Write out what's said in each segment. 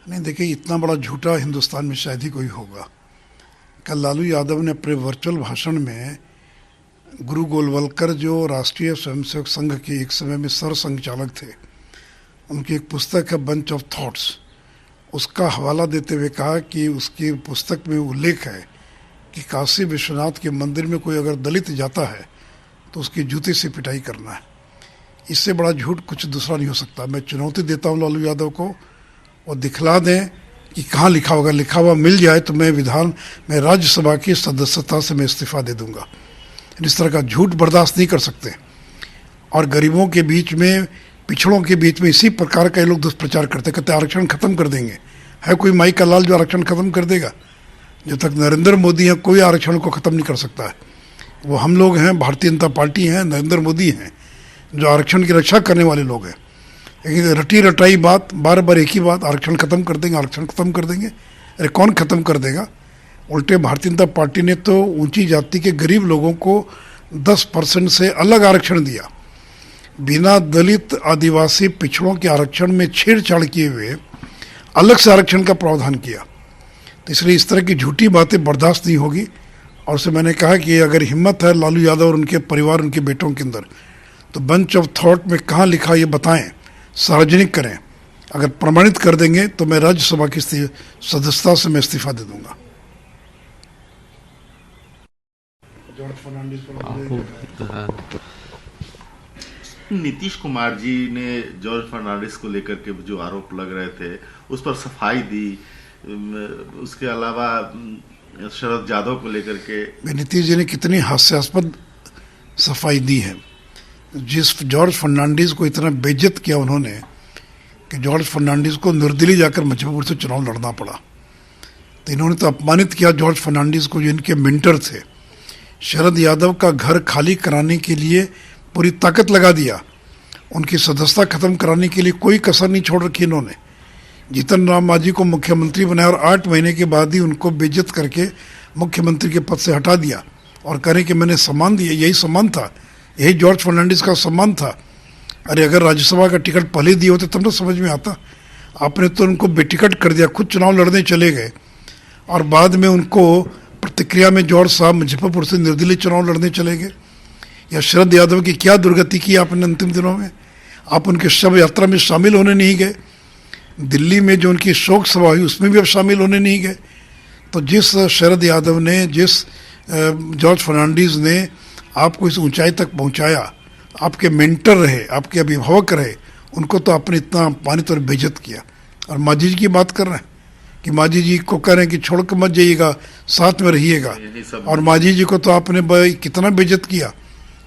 नहीं, देखिए, इतना बड़ा झूठा हिंदुस्तान में शायद ही कोई होगा। कल लालू यादव ने अपने वर्चुअल भाषण में गुरु गोलवलकर, जो राष्ट्रीय स्वयंसेवक संघ के एक समय में सर संघचालक थे, उनकी एक पुस्तक है बंच ऑफ थॉट्स, उसका हवाला देते हुए कहा कि उसकी पुस्तक में उल्लेख है कि काशी विश्वनाथ के मंदिर में कोई अगर दलित जाता है तो उसकी जूते से पिटाई करना है। इससे बड़ा झूठ कुछ दूसरा नहीं हो सकता। मैं चुनौती देता हूँ लालू यादव को, वो दिखला दें कि कहाँ लिखा होगा। लिखा हुआ मिल जाए तो मैं राज्यसभा की सदस्यता से मैं इस्तीफा दे दूंगा। इस तरह का झूठ बर्दाश्त नहीं कर सकते। और गरीबों के बीच में, पिछड़ों के बीच में इसी प्रकार का ये लोग दुष्प्रचार करते, कहते आरक्षण खत्म कर देंगे। है कोई माई का लाल जो आरक्षण खत्म कर देगा? जब तक नरेंद्र मोदी हैं कोई आरक्षण को ख़त्म नहीं कर सकता है। वो हम लोग हैं, भारतीय जनता पार्टी हैं, नरेंद्र मोदी हैं, जो आरक्षण की रक्षा करने वाले लोग हैं। लेकिन रटी रटाई बात, बार बार एक ही बात, आरक्षण खत्म कर देंगे, आरक्षण खत्म कर देंगे। अरे कौन खत्म कर देगा? उल्टे भारतीय जनता पार्टी ने तो ऊंची जाति के गरीब लोगों को 10% से अलग आरक्षण दिया। बिना दलित, आदिवासी, पिछड़ों के आरक्षण में छेड़छाड़ किए हुए अलग से आरक्षण का प्रावधान किया। तो इसलिए इस तरह की झूठी बातें बर्दाश्त नहीं होगी। और उससे मैंने कहा कि अगर हिम्मत है लालू यादव और उनके परिवार, उनके बेटों के अंदर, तो बंच ऑफ थॉट में कहाँ लिखा ये बताएं, सार्वजनिक करें। अगर प्रमाणित कर देंगे तो मैं राज्यसभा की सदस्यता से मैं इस्तीफा दे दूंगा। जॉर्ज फर्नांडिस नीतीश कुमार जी ने जॉर्ज फर्नांडिस को लेकर के जो आरोप लग रहे थे उस पर सफाई दी। उसके अलावा शरद यादव को लेकर के नीतीश जी ने कितनी हास्यास्पद सफाई दी है। जिस जॉर्ज फर्नांडिस को इतना बेइज्जत किया उन्होंने कि जॉर्ज फर्नांडिस को निर्दलीय जाकर मुजफ्फरपुर से चुनाव लड़ना पड़ा। तो इन्होंने तो अपमानित किया जॉर्ज फर्नांडिस को, जो इनके मेंटर थे। शरद यादव का घर खाली कराने के लिए पूरी ताकत लगा दिया। उनकी सदस्यता खत्म कराने के लिए कोई कसर नहीं छोड़ रखी इन्होंने। जीतन राम मांझी को मुख्यमंत्री बनाया और 8 महीने के बाद ही उनको बेइज्जत करके मुख्यमंत्री के पद से हटा दिया और करें कि मैंने सम्मान दिया। यही सम्मान था, यही जॉर्ज फर्नांडिस का सम्मान था। अरे अगर राज्यसभा का टिकट पहले दिए होते तब तो समझ में आता। आपने तो उनको बेटिकट कर दिया, खुद चुनाव लड़ने चले गए और बाद में उनको प्रतिक्रिया में जॉर्ज साहब मुजफ्फरपुर से निर्दलीय चुनाव लड़ने चले गए। या शरद यादव की क्या दुर्गति की आपने अंतिम दिनों में? आप उनके शव यात्रा में शामिल होने नहीं गए। दिल्ली में जो उनकी शोक सभा हुई उसमें भी अब शामिल होने नहीं गए। तो जिस शरद यादव ने, जिस जॉर्ज फर्नांडिस ने आपको इस ऊंचाई तक पहुंचाया, आपके मेंटर रहे, आपके अभिभावक रहे, उनको तो आपने इतना अपमानित और बेइज्जत किया। और मांझी जी की बात कर रहे हैं कि मांझी जी को कह रहे हैं कि छोड़ कर मत जाइएगा, साथ में रहिएगा। और मांझी जी को तो आपने कितना बेइज्जत किया,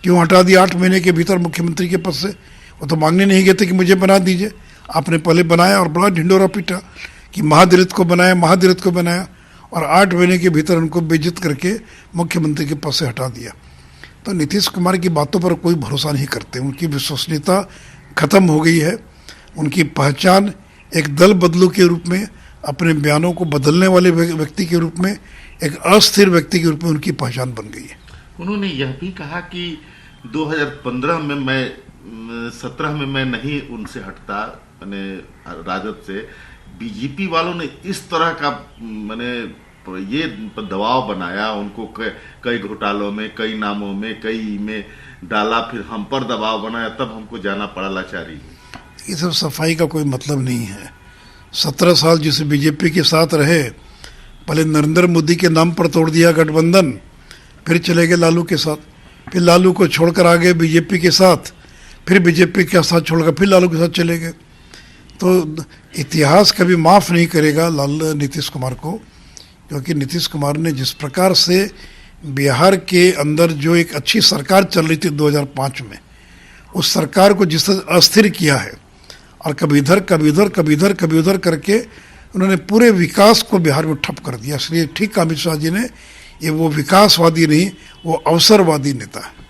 क्यों हटा दिया 8 महीने के भीतर मुख्यमंत्री के पद से? वो तो मांगने नहीं गए थे कि मुझे बना दीजिए। आपने पहले बनाया और बड़ा ढिंडोरा पीटा कि महादलित को बनाया, महादलित को बनाया, और 8 महीने के भीतर उनको बेइज्जत करके मुख्यमंत्री के पद से हटा दिया। तो नीतीश कुमार की बातों पर कोई भरोसा नहीं करते। उनकी विश्वसनीयता खत्म हो गई है। उनकी पहचान एक दल बदलू के रूप में, अपने बयानों को बदलने वाले व्यक्ति के रूप में, एक अस्थिर व्यक्ति के रूप में उनकी पहचान बन गई है। उन्होंने यह भी कहा कि 2015 में मैं 17 में मैं नहीं उनसे हटता, मैंने राजद से। बीजेपी वालों ने इस तरह का मैंने ये दबाव बनाया, उनको कई घोटालों में, कई नामों में, कई में डाला, फिर हम पर दबाव बनाया, तब हमको जाना पड़ा लाचारी। ये सब सफाई का कोई मतलब नहीं है। 17 साल जिस बीजेपी के साथ रहे, पहले नरेंद्र मोदी के नाम पर तोड़ दिया गठबंधन, फिर चले गए लालू के साथ, फिर लालू को छोड़कर आ गए बीजेपी के साथ, फिर बीजेपी के साथ छोड़कर फिर लालू के साथ चले गए। तो इतिहास कभी माफ़ नहीं करेगा नीतीश कुमार को, क्योंकि नीतीश कुमार ने जिस प्रकार से बिहार के अंदर जो एक अच्छी सरकार चल रही थी 2005 में, उस सरकार को जिस तरह अस्थिर किया है और कभी इधर कभी उधर, कभी इधर कभी उधर करके उन्होंने पूरे विकास को बिहार में ठप कर दिया। इसलिए ठीक अमित शाह जी ने, ये वो विकासवादी नहीं, वो अवसरवादी नेता है।